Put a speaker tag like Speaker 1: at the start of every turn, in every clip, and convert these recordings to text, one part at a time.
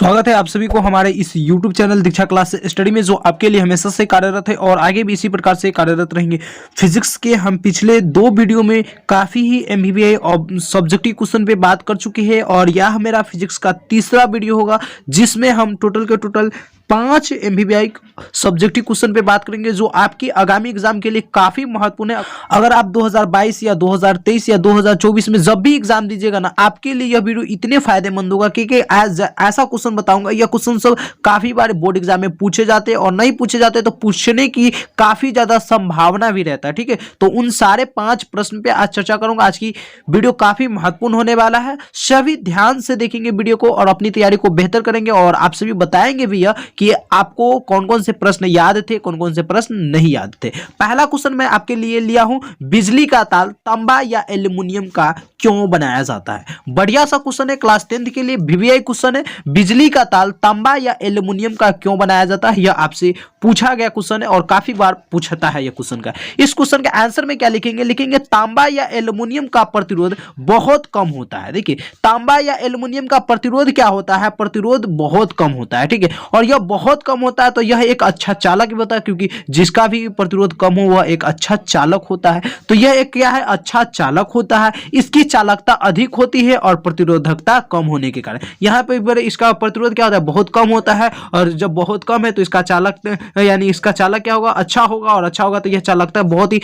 Speaker 1: स्वागत है आप सभी को हमारे इस YouTube चैनल दीक्षा क्लास स्टडी में, जो आपके लिए हमेशा से कार्यरत है और आगे भी इसी प्रकार से कार्यरत रहेंगे। फिजिक्स के हम पिछले 2 वीडियो में काफ़ी ही MBBI और सब्जेक्टिव क्वेश्चन पे बात कर चुके हैं और यह मेरा फिजिक्स का तीसरा वीडियो होगा जिसमें हम टोटल के टोटल 5 MBBI सब्जेक्टिव क्वेश्चन पे बात करेंगे जो आपकी आगामी एग्जाम के लिए काफ़ी महत्वपूर्ण है। अगर आप 2022 या 2023 या 2024 में जब भी एग्जाम दीजिएगा ना, आपके लिए यह वीडियो इतने फायदेमंद होगा क्योंकि ऐसा क्वेश्चन बताऊंगा। यह क्वेश्चन सब काफ़ी बार बोर्ड एग्जाम में पूछे जाते हैं और नहीं पूछे जाते तो पूछने की काफ़ी ज़्यादा संभावना भी रहता है। ठीक है, तो उन सारे 5 प्रश्न पे आज चर्चा करूंगा। आज की वीडियो काफ़ी महत्वपूर्ण होने वाला है, सभी ध्यान से देखेंगे वीडियो को और अपनी तैयारी को बेहतर करेंगे और आप सभी बताएंगे भी यह कि आपको कौन कौन से प्रश्न याद थे, कौन कौन से प्रश्न नहीं याद थे। पहला क्वेश्चन मैं आपके लिए लिया हूं, बिजली का तार तांबा या एल्युमिनियम का क्यों बनाया जाता है। बढ़िया सा क्वेश्चन है, क्लास 10th के लिए VVI क्वेश्चन है। बिजली का तार तांबा या एल्युमिनियम का क्यों बनाया जाता है, यह आपसे पूछा गया क्वेश्चन है और काफी बार पूछता है यह क्वेश्चन का। इस क्वेश्चन के आंसर में क्या लिखेंगे, लिखेंगे तांबा या एल्युमिनियम का प्रतिरोध बहुत कम होता है। देखिए, तांबा या एल्युमिनियम का प्रतिरोध क्या होता है, प्रतिरोध बहुत कम होता है। ठीक है, और यह बहुत कम होता है तो यह एक अच्छा चालक भी होता है, क्योंकि जिसका भी प्रतिरोध कम हो वह एक अच्छा चालक होता है। तो यह एक क्या है, अच्छा चालक होता है। इसकी चालकता अधिक होती है और प्रतिरोधकता कम होने के कारण यहाँ पे इसका प्रतिरोध क्या होता है, बहुत कम होता है। और जब बहुत कम है तो इसका चालक यानी इसका चालक क्या होगा, अच्छा होगा, और अच्छा होगा तो यह चालकता बहुत ही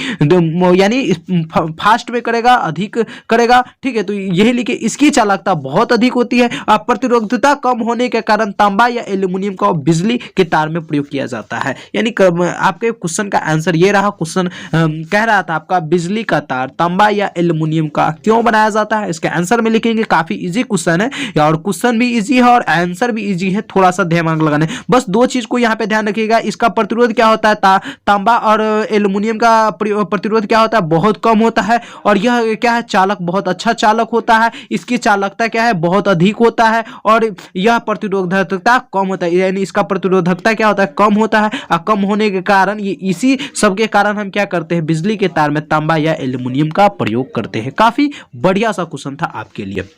Speaker 1: यानी फास्ट में करेगा, अधिक करेगा। ठीक है, तो यही लिखे, इसकी चालकता बहुत अधिक होती है और प्रतिरोधकता कम होने के कारण तांबा या एल्युमिनियम का बिजली के तार में प्रयोग किया जाता है। यानी आपके क्वेश्चन का आंसर ये रहा। क्वेश्चन कह रहा था आपका, बिजली का तार तांबा या एल्युमिनियम का क्यों बनाया जाता है। इसके आंसर में लिखेंगे, काफी इजी क्वेश्चन है और क्वेश्चन भी इजी है और आंसर भी इजी है, थोड़ा सा दिमाग लगाना है। बस 2 चीज को यहाँ पे ध्यान रखिएगा, इसका प्रतिरोध क्या होता है, तांबा और एल्युमिनियम का प्रतिरोध क्या होता है, बहुत कम होता है। और यह क्या है, चालक बहुत अच्छा चालक होता है। इसकी चालकता क्या है, बहुत अधिक होता है और यह प्रतिरोधकता कम होता है। यानी इसका प्रतिरोधकता क्या होता है, कम होता है। और कम होने के कारण ये इसी सब के कारण हम क्या करते हैं, बिजली के तार में तांबा या एल्युमिनियम का प्रयोग करते हैं। काफी बढ़िया सा क्वेश्चन था आपके लिए।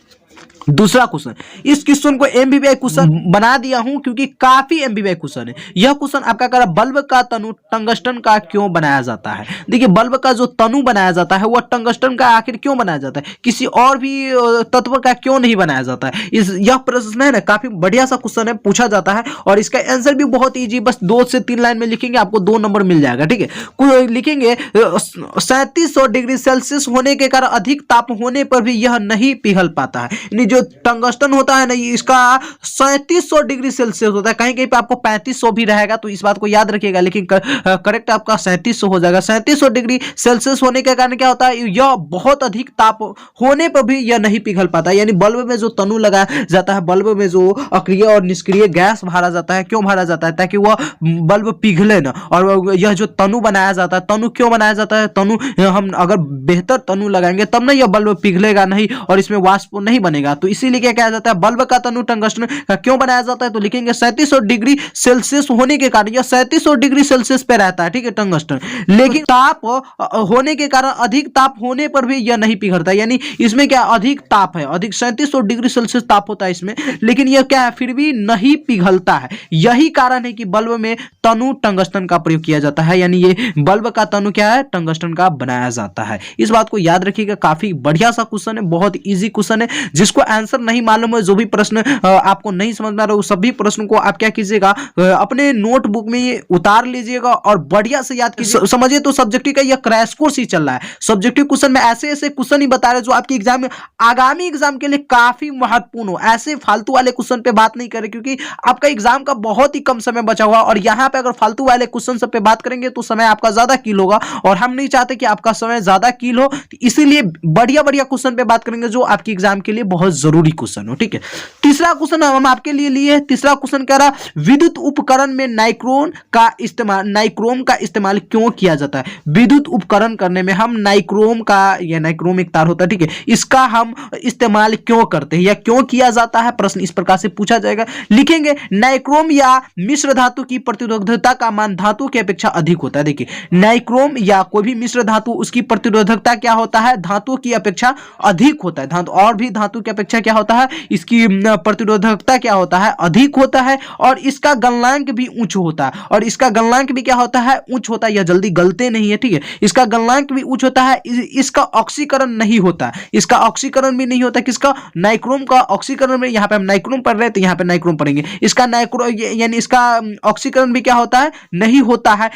Speaker 1: दूसरा क्वेश्चन, इस क्वेश्चन को MBBI क्वेश्चन बना दिया हूं क्योंकि काफी MBBI क्वेश्चन है। यह क्वेश्चन आपका कह रहा है, बल्ब का तनु टंगस्टन का क्यों बनाया जाता है। देखिए, बल्ब का जो तनु बनाया जाता है वह टंगस्टन का आखिर क्यों बनाया जाता है, किसी और भी तत्व का क्यों नहीं बनाया जाता है। यह प्रश्न है ना, काफी बढ़िया सा क्वेश्चन है, पूछा जाता है और इसका आंसर भी बहुत ईजी, बस 2 से 3 लाइन में लिखेंगे, आपको 2 नंबर मिल जाएगा। ठीक है, लिखेंगे 3700 डिग्री सेल्सियस होने के कारण अधिक ताप होने पर भी यह नहीं पिघल पाता है। जो टंगस्टन होता है ना, इसका 3700 डिग्री सेल्सियस होता है। कहीं कहीं पे आपको 3500 भी रहेगा, तो इस बात को याद रखिएगा, लेकिन करेक्ट आपका 3700 हो जाएगा। 3700 डिग्री सेल्सियस होने के कारण क्या होता है, यह बहुत अधिक ताप होने पर भी यह नहीं पिघल पाता। यानी बल्ब में जो तनु लगाया जाता है, बल्ब में जो अक्रिय और निष्क्रिय गैस भरा जाता है, क्यों भरा जाता है, ताकि वह बल्ब पिघले ना। और यह जो तनु बनाया जाता है, तनु क्यों बनाया जाता है, तनु हम अगर बेहतर तनु लगाएंगे तब ना यह बल्ब पिघलेगा नहीं और इसमें वाष्प नहीं बनेगा। तो इसीलिए क्या कहा जाता है, बल्ब का तनु टंगस्टन का क्यों बनाया जाता है, तो लिखेंगे 3700 डिग्री सेल्सियस होने के कारण, यह 3700 डिग्री सेल्सियस पे रहता है। ठीक है, टंगस्टन, लेकिन ताप होने के कारण, अधिक ताप होने पर भी यह नहीं पिघलता। यानी इसमें क्या अधिक ताप है, अधिक 3700 डिग्री सेल्सियस ताप होता है इसमें, लेकिन यह क्या है, फिर भी नहीं पिघलता है। यही कारण है कि बल्ब में तनु टंगस्टन का प्रयोग किया जाता है। यानी ये बल्ब का तनु क्या है, टंगस्टन का बनाया जाता है। इस बात को याद रखिएगा, काफी बढ़िया सा क्वेश्चन है, बहुत इजी क्वेश्चन है। जिसको आंसर नहीं मालूम है, जो भी प्रश्न आपको नहीं समझ में आ रहा है, सभी प्रश्नों को आप क्या कीजिएगा, अपने नोटबुक में उतार लीजिएगा और बढ़िया से याद कीजिए। समझिए तो सब्जेक्टिव का यह क्रैश कोर्स ही चल रहा है। सब्जेक्टिव क्वेश्चन में ऐसे ऐसे क्वेश्चन ही बता रहे जो आपके एग्जाम में, आगामी एग्जाम के लिए काफी महत्वपूर्ण हो। ऐसे फालतू वाले क्वेश्चन पे बात नहीं करें, क्योंकि आपका एग्जाम का बहुत ही कम समय बचा हुआ और यहाँ पे अगर फालतू वाले क्वेश्चन सब पे बात करेंगे तो समय आपका ज्यादा किल होगा और हम नहीं चाहते कि आपका समय ज्यादा किल हो। इसीलिए बढ़िया बढ़िया क्वेश्चन पे बात करेंगे जो आपके एग्जाम के लिए बहुत जरूरी क्वेश्चन हो। ठीक है, तीसरा क्वेश्चन हम आपके लिए लिए। तीसरा क्वेश्चन कह रहा, विद्युत उपकरण में नाइक्रोम का इस्तेमाल क्यों किया जाता है। विद्युत उपकरण करने में हम नाइक्रोम का, यह नाइक्रोम एक तार होता है, ठीक है, इसका हम इस्तेमाल क्यों करते हैं या क्यों किया जाता है, प्रश्न इस प्रकार से पूछा जाएगा। लिखेंगे, नाइक्रोम या मिश्र धातु की प्रतिरोधकता का मान धातु की अपेक्षा अधिक होता है। देखिए, नाइक्रोम या कोई भी मिश्र धातु, उसकी प्रतिरोधकता क्या होता है, धातु की अपेक्षा अधिक होता है। धातु और भी धातु की अपेक्षा अपेक्षा क्या होता है, इसकी प्रतिरोधकता क्या होता है, अधिक होता है, और इसका गलनांक भी उच्च होता है, और इसका गलनांक भी क्या होता है, उच्च होता है। यह जल्दी गलते नहीं है, ठीक है। इसका गलनांक भी उच्च होता है, इसका ऑक्सीकरण नहीं होता, इसका ऑक्सीकरण भी नहीं होता। किसका, नाइक्रोम का ऑक्सीकरण में, यहाँ पे हम नाइक्रोम पढ़ रहे हैं तो यहाँ पे नाइक्रोम पढ़ेंगे। इसका नाइक्रो यानी इसका ऑक्सीकरण भी क्या होता है, नहीं होता है।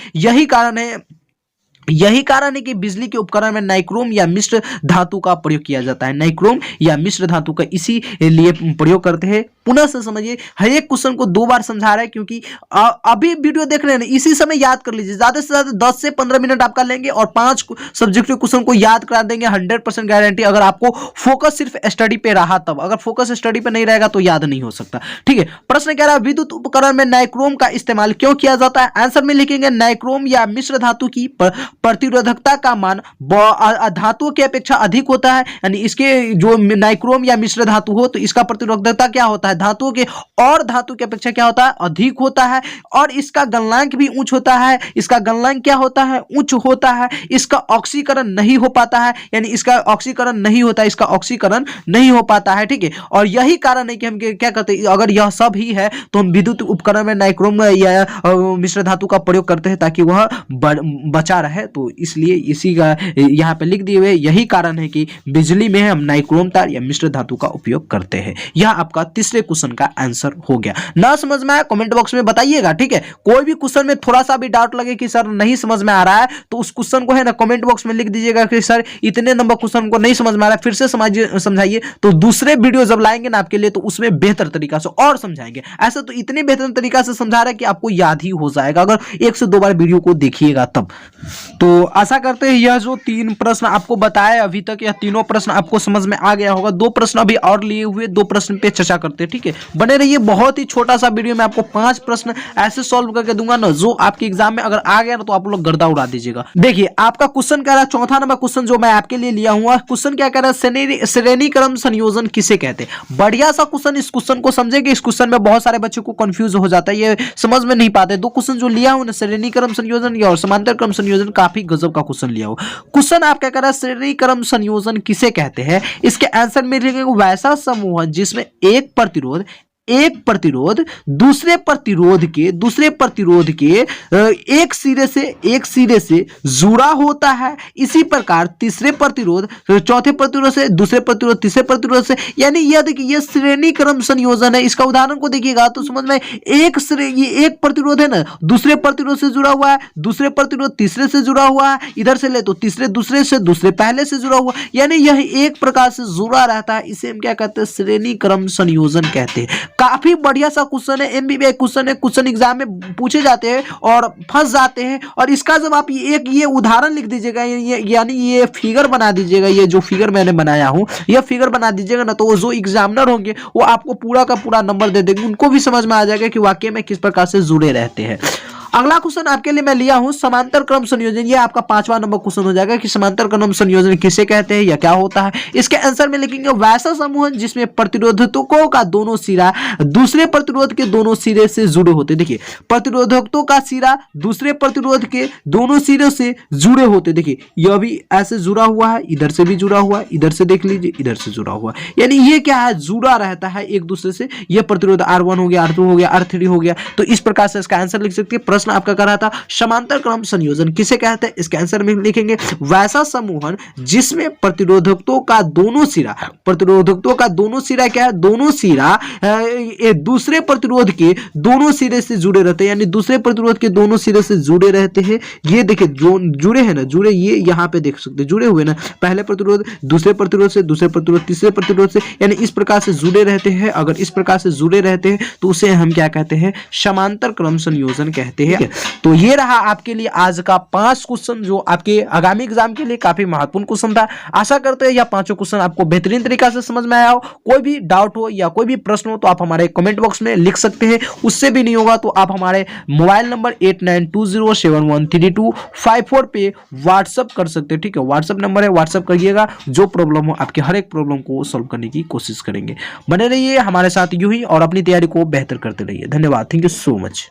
Speaker 1: यही कारण है कि बिजली के उपकरण में नाइक्रोम या मिश्र धातु का प्रयोग किया जाता है। नाइक्रोम या मिश्र धातु का इसी लिए प्रयोग करते हैं। पुनः से समझिए, हर एक क्वेश्चन को 2 बार समझा रहा है, क्योंकि अभी वीडियो देख रहे हैं, इसी समय याद कर लीजिए। ज्यादा से ज्यादा 10 से 15 मिनट आपका लेंगे और 5 सब्जेक्ट के क्वेश्चन को याद करा देंगे 100% गारंटी। अगर आपको फोकस सिर्फ स्टडी पे रहा तब, अगर फोकस स्टडी पे नहीं रहेगा तो याद नहीं हो सकता, ठीक है। प्रश्न कह रहा है विद्युत उपकरण में नाइक्रोम का इस्तेमाल क्यों किया जाता है। आंसर में लिखेंगे नाइक्रोम या मिश्र धातु की प्रतिरोधकता का मान धातुओं की अपेक्षा अधिक होता है। यानी इसके जो नाइक्रोम या मिश्र धातु हो तो इसका प्रतिरोधकता क्या होता है, धातुओं के और धातु की अपेक्षा क्या होता है, अधिक होता है, और इसका गलनांक भी उच्च होता है। इसका गलनांक क्या होता है, उच्च होता है। इसका ऑक्सीकरण नहीं हो पाता है, यानी इसका ऑक्सीकरण नहीं होता, इसका ऑक्सीकरण नहीं हो पाता है, ठीक है। और यही कारण है कि हम क्या करते हैं, अगर यह सब ही है तो हम विद्युत उपकरण में नाइक्रोम या मिश्र धातु का प्रयोग करते हैं ताकि वह बचा रहे। तो इसलिए इसी का यहाँ पे लिख दिए हुए यही कारण है कि बिजली में हम नाइक्रोम तार या मिश्र धातु का उपयोग करते हैं। यह आपका तीसरे क्वेश्चन का आंसर हो गया। ना समझ में आया कमेंट बॉक्स में बताइएगा, ठीक है। कोई भी क्वेश्चन में थोड़ा सा भी डाउट लगे कि सर नहीं समझ में आ रहा है तो उस क्वेश्चन को है ना कमेंट बॉक्स में लिख दीजिएगा कि सर इतने नंबर क्वेश्चन को नहीं समझ में आ रहा है, फिर से समझाइए। तो दूसरे वीडियो जब लाएंगे ना आपके लिए तो उसमें बेहतर तरीका से और समझाएंगे। ऐसा तो इतने बेहतर तरीका से समझा रहा है कि आपको याद ही हो जाएगा अगर 1 से 2 बार वीडियो को देखिएगा तब। तो आशा करते हैं यह जो 3 प्रश्न आपको बताए अभी तक, यह तीनों प्रश्न आपको समझ में आ गया होगा। 2 प्रश्न अभी और लिए हुए, 2 प्रश्न पे चर्चा करते हैं, ठीक है। बने रहिए, बहुत ही छोटा सा वीडियो में आपको 5 प्रश्न ऐसे सॉल्व करके दूंगा ना जो आपके एग्जाम में अगर आ गया ना तो आप लोग गर्दा उड़ा दीजिएगा। देखिए आपका क्वेश्चन कह रहा है, चौथा नंबर क्वेश्चन जो मैं आपके लिए लिया हूँ, क्वेश्चन क्या कह रहा है, श्रेणी क्रम संयोजन किसे कहते हैं। बढ़िया सा क्वेश्चन, इस क्वेश्चन को समझेंगे। इस क्वेश्चन में बहुत सारे बच्चों को कंफ्यूज हो जाता है, ये समझ में नहीं पाते। 2 क्वेश्चन जो लिया हूं ना, श्रेणी क्रम संयोजन और समांतर क्रम संयोजन, काफी गजब का क्वेश्चन लिया हो। क्वेश्चन आप क्या कर रहा है, श्रेणी क्रम संयोजन किसे कहते हैं। इसके आंसर में लिखेंगे वैसा समूह जिसमें एक प्रतिरोध दूसरे प्रतिरोध के एक सिरे से जुड़ा होता है। इसी प्रकार तीसरे प्रतिरोध चौथे प्रतिरोध से, दूसरे प्रतिरोध तीसरे प्रतिरोध से, यानी यह देखिए ये श्रेणी क्रम संयोजन है। इसका उदाहरण को देखिएगा तो समझ में, ये एक प्रतिरोध है ना, दूसरे प्रतिरोध से जुड़ा हुआ है, दूसरे प्रतिरोध तीसरे से जुड़ा हुआ है, इधर से ले तो तीसरे दूसरे से, दूसरे पहले से जुड़ा हुआ, यानी यह एक प्रकार से जुड़ा रहता है। इसे हम क्या कहते हैं, श्रेणी क्रम संयोजन कहते हैं। काफी बढ़िया सा क्वेश्चन है, एमबीबीएस क्वेश्चन है, क्वेश्चन एग्जाम में पूछे जाते हैं और फंस जाते हैं। और इसका जब आप ये उदाहरण लिख दीजिएगा, यानी ये फिगर बना दीजिएगा, ये जो फिगर मैंने बनाया हूं ये फिगर बना दीजिएगा ना, तो जो एग्जामिनर होंगे वो आपको पूरा का पूरा नंबर दे देंगे। उनको भी समझ में आ जाएगा कि वाकई में किस प्रकार से जुड़े रहते हैं। अगला क्वेश्चन आपके लिए मैं लिया हूं समांतर क्रम संयोजन। ये आपका 5वां नंबर क्वेश्चन हो जाएगा कि समांतर क्रम संयोजन किसे कहते हैं या क्या होता है। इसके आंसर में लिखेंगे वैसा समूह जिसमें प्रतिरोधकों का दोनों सिरा दूसरे प्रतिरोध के दोनों सिरे से जुड़े होते। देखिए प्रतिरोधकों का सिरा दूसरे प्रतिरोध के दोनों सिरे से जुड़े होते। देखिए यह भी ऐसे जुड़ा हुआ है, इधर से भी जुड़ा हुआ है, इधर से देख लीजिए, इधर से जुड़ा हुआ है, यानी ये क्या है, जुड़ा रहता है एक दूसरे से। यह प्रतिरोध R1 हो गया, R2 हो गया, R3 हो गया। तो इस प्रकार से इसका आंसर लिख सकते हैं। प्रश्न आपका कर रहा था समांतर क्रम संयोजन किसे कहते हैं। इसके आंसर में लिखेंगे वैसा समूह जिसमें प्रतिरोधकों का दोनों सिरा क्या है, दोनों सिरा दूसरे प्रतिरोध के दोनों सिरे से जुड़े रहते हैं, यानी दूसरे प्रतिरोध के दोनों सिरे से जुड़े रहते हैं। ये देखिए जो जुड़े हैं ना, जुड़े ये यहाँ पे देख सकते हैं, जुड़े हुए ना, पहले प्रतिरोध दूसरे प्रतिरोध से, दूसरे प्रतिरोध तीसरे प्रतिरोध से, यानी इस प्रकार से जुड़े रहते हैं। अगर इस प्रकार से जुड़े रहते हैं तो उसे हम क्या कहते हैं, समांतर क्रम संयोजन कहते हैं। तो ये रहा आपके लिए आज का 5 क्वेश्चन जो आपके आगामी एग्जाम के लिए काफी महत्वपूर्ण क्वेश्चन था। आशा करते हैं यह 5 क्वेश्चन आपको बेहतरीन तरीका से समझ में आया हो। कोई भी डाउट हो या कोई भी प्रश्न हो तो आप हमारे कमेंट बॉक्स में लिख सकते हैं। उससे भी नहीं होगा तो आप हमारे मोबाइल नंबर 8920713254 पे व्हाट्सअप कर सकते हैं, ठीक है। व्हाट्सअप नंबर है, व्हाट्सअप करिएगा। जो प्रॉब्लम हो आपके हर एक प्रॉब्लम को सॉल्व करने की कोशिश करेंगे। बने रहिए हमारे साथ यूं ही और अपनी तैयारी को बेहतर करते रहिए। धन्यवाद, थैंक यू सो मच।